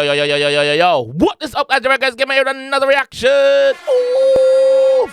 Yo. What is up, guys? Guys, give me another reaction. Ooh.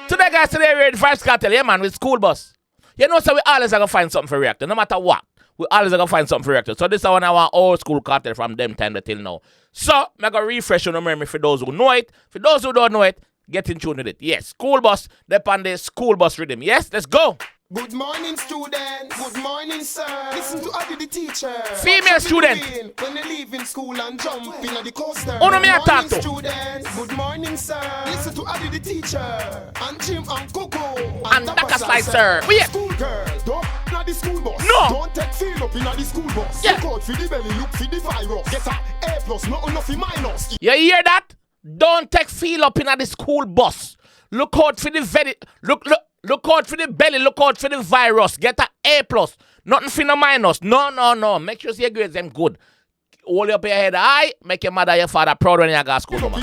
Today, guys, we're in Vybz Kartel. Yeah, man, with school bus. You know, so we always are going to find something for reactor, no matter what. We always are going to find something for reactor. So this is one of our old school cartel from them time till now. So, I'm going to refresh your memory for those who know it. For those who don't know it, get in tune with it. Yes, school bus, depend the school bus rhythm. Yes, let's go. Good morning, students. Good morning, sir. Listen to Adi the teacher. Female student. When they leave in school and jump in the coaster. Oh, no, me attack to. Students. Good morning, sir. Listen to Adi the teacher. And Jim and Coco. And Daka Slicer. Oh, yeah. School girl. Don't not the school bus. No. Don't take feel up in the school bus. Yeah. Look out for the belly, look for the virus. Get a A+, not enough in minus. You hear that? Don't take feel up in the school bus. Look out for the very Look out for the belly, look out for the virus. Get a A+. Nothing for the minus. No. Make sure your grades them good. Hold up your head high. Make your mother and your father proud when you go to school. Look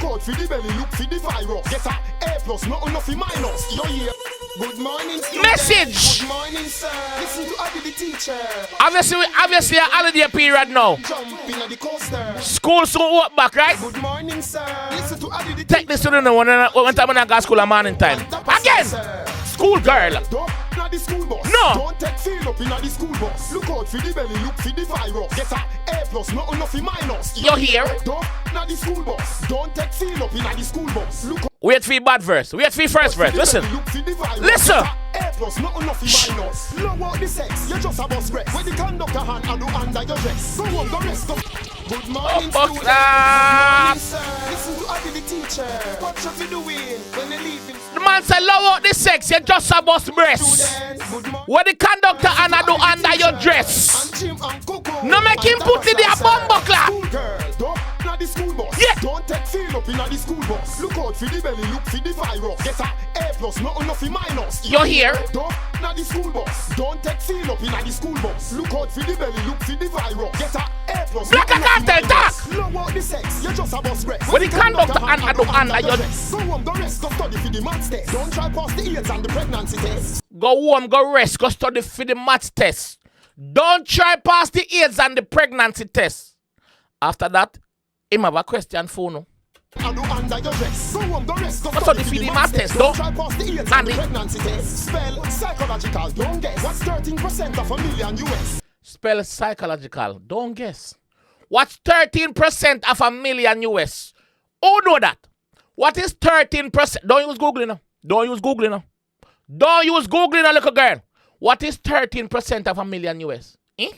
out for the belly, look for the virus. Get a A+, not enough in minus. Yo, yeah. Good morning, students. Message. Good morning, sir. Listen to Abby the teacher. Obviously a holiday period now. Jump in the coaster. School soon open back, right? Good morning, sir. Listen to Abby the teacher. Take this to the one time when I go to school at morning time. Again. School girl. Don't the school bus. No. Don't take feel up in the school bus. Look out for the belly, look for the virus. Get a A+, not enough in minus. You hear? Don't the school bus. Don't take feel up in the school bus. Look out. Wait for bad verse. Wait for first verse. Listen. Listen. A+ not enough in minus. Low out the sex. You're just a bus rest. When the conductor hand and do under your dress. Go home, go rest. Good morning, students. Good morning, sir. Listen to Abby the teacher. What you be doing when they leave? The man said, low out the sex, you just a bus breast. What the conductor and I do under your dress. No make him put in the bomb buckler. The school bus. Yeah. Don't take feel up in the school bus. Look out for the belly, look for the virus. Get a A+, not enough in minus. You're here. Don't the school bus. Don't take feel up in the school bus. Look out for the belly, look for the virus. Get a A+. Black and cartel talk. Low out the sex, you're just a bus rest. When the conductor and I do under your dress. Go home, go rest, go study for the maths test. Don't try pass the AIDS and the pregnancy test. Go home, go rest, go study for the maths test. Don't try pass the AIDS and the pregnancy test. After that, him have a question for no. Under your dress. Go home, go rest, go study for the maths test. Don't try pass the AIDS and the pregnancy test. Spell psychological, don't guess. What's 13% of a million US? Spell psychological, don't guess. What's 13% of a million US? Who know that? What is 13%? Don't use Google now. Don't use Google now. Don't use Google now, little girl. What is 13% of a million US? Eh?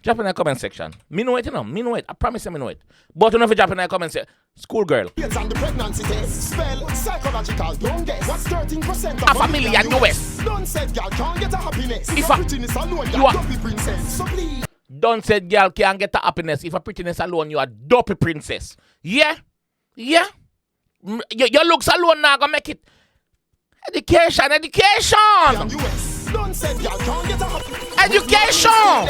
Drop in the comment section. Me know it, you know. Me know it. I promise you me know it. But you know if you drop in the comment section. School girl. Yes, and the pregnancy test. Spell psychological. Don't guess. What's 13% of a million US? Don't say girl can't get a happiness. If a prettiness alone, you are dopey princess. So please. Don't say girl can't get a happiness. If a prettiness alone, you are dopey princess. Yeah? Your looks alone now gonna make it. Education. Don't say girl can't get a happiness. Education.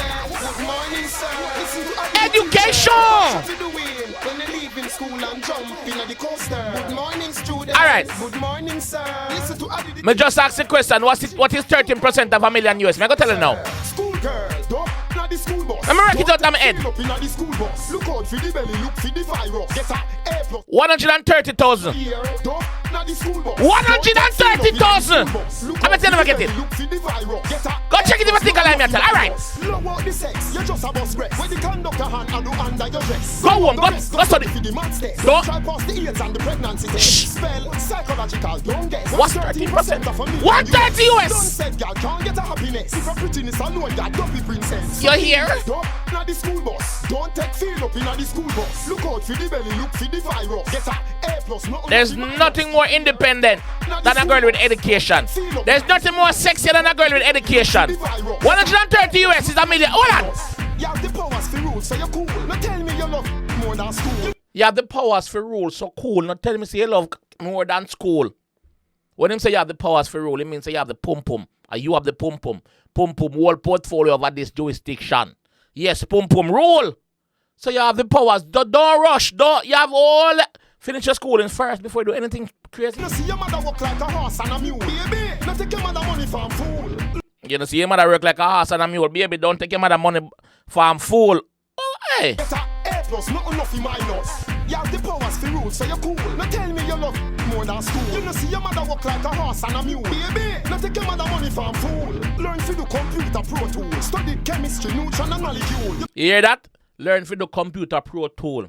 Alright. Good morning, sir. Listen to Adi. Me just ask the question, what is 13% of a million US? Me go tell you now. School girl, don't the school bus. Let me write it out on my head. Look out for the belly, look for the virus. Get a A+. 130,000. 130,000. I'm going to tell you get it. Go check it if I think I like me. Alright. Go home, go study. Don't try pass the AIDS and the pregnancy test. Spell psychological. Don't guess. What's 13% of a million? 130 US. Don't say girl can't get a happiness. If a prettiness alone, you're dopey princess. You're here. Don't the school bus. Don't take feel up in the school bus. Look out for the belly, look for the virus. Get a A+. There's nothing more independent than a girl with education. There's nothing more sexy than a girl with education. 130 US is a million. Hold on. You have the powers for rule, so you're cool. Not tell me you love more than school. You have the powers for rule, so cool. Not tell me say you love more than school. When him say you have the powers for rule, it means say you have the pum-pum. And you have the pum-pum. Pum-pum whole portfolio over this jurisdiction. Yes, pum-pum rule. So you have the powers. Don't rush. You have all... Finish your schooling first before you do anything crazy. You see your mother work like a horse and a mule. Baby, don't take your mother money for a fool. You know, see your mother work like a horse and a mule. Baby, don't take your mother money for a fool. Oh, hey. Get a plus, not enough in minus. You have the powers for rule, so you're cool. Now tell me you love more than school. You know see your mother walk like a horse and a mule. Baby, now take your mother money from fool. Learn to do computer pro tool. Study chemistry, neutron and molecule. You hear that? Learn to do computer pro tool.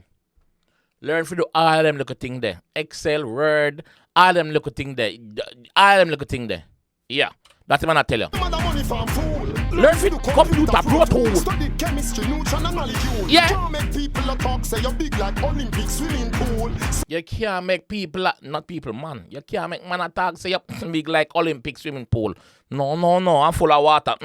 Learn to do all them little thing there. Excel, Word, all them little thing there. All them little thing there. Yeah. That's what I tell you. Learn to do computer pro tool. Study chemistry, neutron and molecule. Yeah. You can't make people talk, say you're big like Olympic swimming pool. You can't make people, not people, man. You can't make man attack, say you're big like Olympic swimming pool. No, I'm full of water.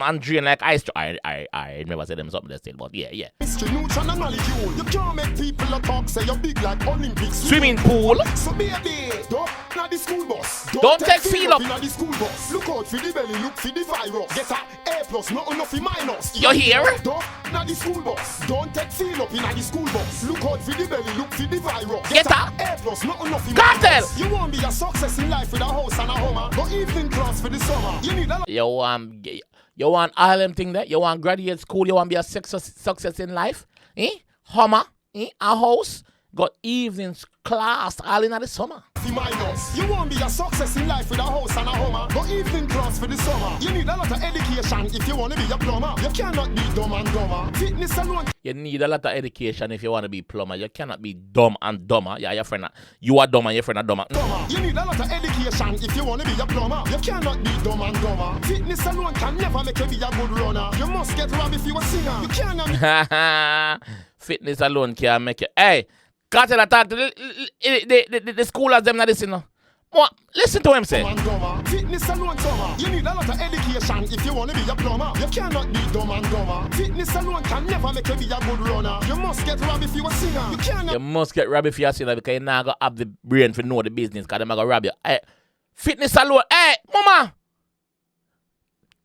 I'm drain like ice. I never said them something they said, but yeah. Chemistry, neutron and molecule. You can't make people talk, say you're big like Olympic Swimming pool. So baby, don't not the school bus. Don't take feel up. In the school bus. Look out for the belly, look for the virus. Get A plus, not enough in minus. You hear? Don't not the school bus. Don't take feel up in the school bus. Look out for the belly, look for the virus. Get A plus, not enough in Kartel. minus. You won't be a success in life with a house and a home. Go evening class for the summer. You need a lot. You want all them thing there? You want graduate school? You want be a success in life? Hummer? A house? Got evenings class all in the summer. You won't be a success in life with a house and a home. Go evening class for the summer. You need a lot of education if you want to be a plumber. You cannot be dumb and dumber. Fitness alone. You need a lot of education if you want to be plumber. You cannot be dumb and dumber. Yeah, your friend. You are dumb and your friend are dumber. You need a lot of education if you want to be a plumber. You cannot be dumb and dumber. Fitness alone can never make you be a good runner. You must get robbed if you a singer. You cannot. Fitness alone can make you. Hey. Kartel attack the schoolers them not listen. Listen to him say. Fitness alone summer. You need a lot of education if you want to be a plumber. You cannot be dumb and dumber. Fitness alone can never make you be a good runner. You must get robbed if you a singer. You must get robbed if you a singer because you not gonna have the brain for know the business because they're gonna rob you. Hey, fitness alone. Hey, mama.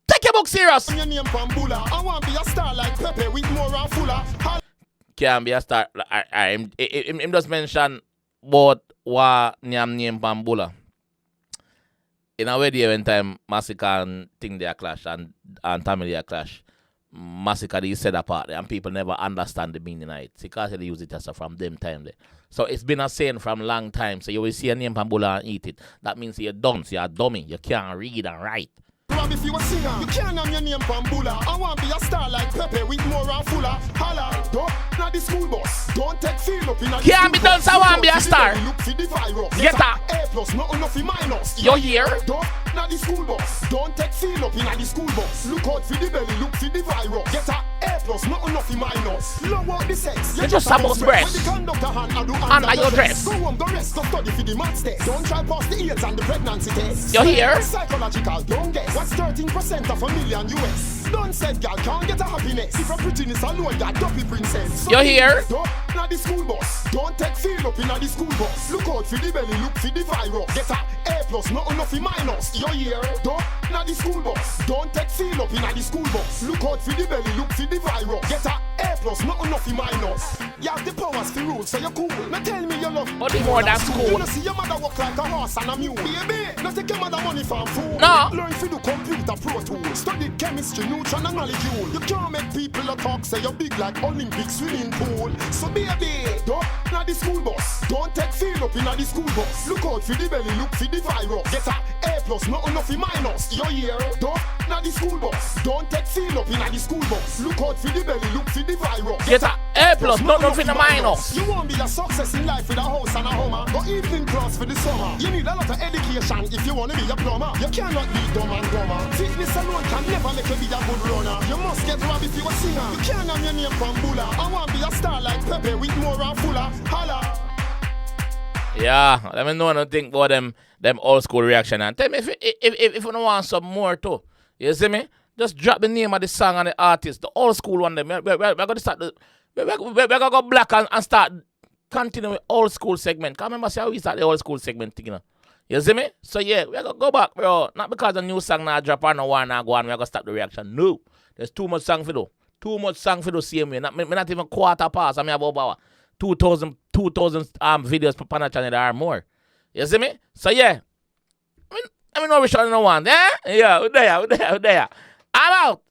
Take your book serious. Your name Pambula. I want to be a star like Pepe with more and fuller. Can be a star. Him just mention about what name Pambula. In a way, when time Massacre and thing they clash and family they clash, Massacre they set apart and people never understand the meaning of it. Because they use it as from them time there. So it's been a saying from long time. So you will see a name Pambula and eat it. That means you're dunce, you're a dummy. You can't read and write. If you a singer, you can't have your name Pambula. I want to be a star like Pepe with more and fuller. Holla, don't not the school bus. Don't take feel up in a can't be done, so I want to be a star. Look for the virus. Get a plus, not enough in minus. You hear? Don't not the school bus. Don't take feel up in a school bus. Look out for the belly, look for the virus. Get a plus, not enough in minus. Low out the sex. You just have us breath. When the conductor hand and do under your dress. Go home, the rest go study for the maths test. Don't try pass the AIDS and the pregnancy test. You hear? Psychological, don't guess. What's 13% of $1 million US? Don't said girl can't get a happiness. If your prettiness alone, you're dopey princess. So you hear? Don't not the school bus. Don't take feel up in the school bus. Look out for the belly, look for the virus. Get a plus, not enough in minus. You hear? Don't not the school bus. Don't take feel up in the school bus. Look out for the belly, look for the virus. Get a plus, not enough in minus. You have the powers for rule, so you're cool. Now tell me you love but more than school. You know see your mother walk like a horse and a mule. Baby, now take your mother money from food. No. Learn to do computer pro tool. Study chemistry, neutron and molecule. You can't make people talk, say you're big like Olympic swimming pool. So baby, don't not the school bus. Don't take feel up in the school bus. Look out for the belly, look for the virus. Get a plus, not enough in minus. You hear? Don't not the school bus. Don't take feel up in the school bus. Look out for the belly, look for the virus. Get a plus, not enough in the minus. You won't be a success in life with a house and a home. Go evening class for the summer. You need a lot of education if you want to be a plumber. You cannot be dumb and dumber. Fitness alone can never make you be a good runner. You must get robbed if you a singer. You can't have your name Pambula. I want to be a star like Pepe with more and fuller. Holla. Yeah, let me know what you think about them old school reaction and tell me if you don't want some more too. You see me? Just drop the name of the song and the artist, the old school one. We're gonna start we're gonna go black and start continue with old school segment. Can't remember see how we start the old school segment thing, you know. You see me? So yeah, we're gonna go back, bro. Not because the new song now drop or no one now go on, we're gonna stop the reaction. No. There's too much song for do. Too much song for the same way. Not even quarter past. I mean about 2,000 videos per panel channel or more. You see me? So yeah. I mean no we showing no one. Yeah? Yeah, we there. I'm out.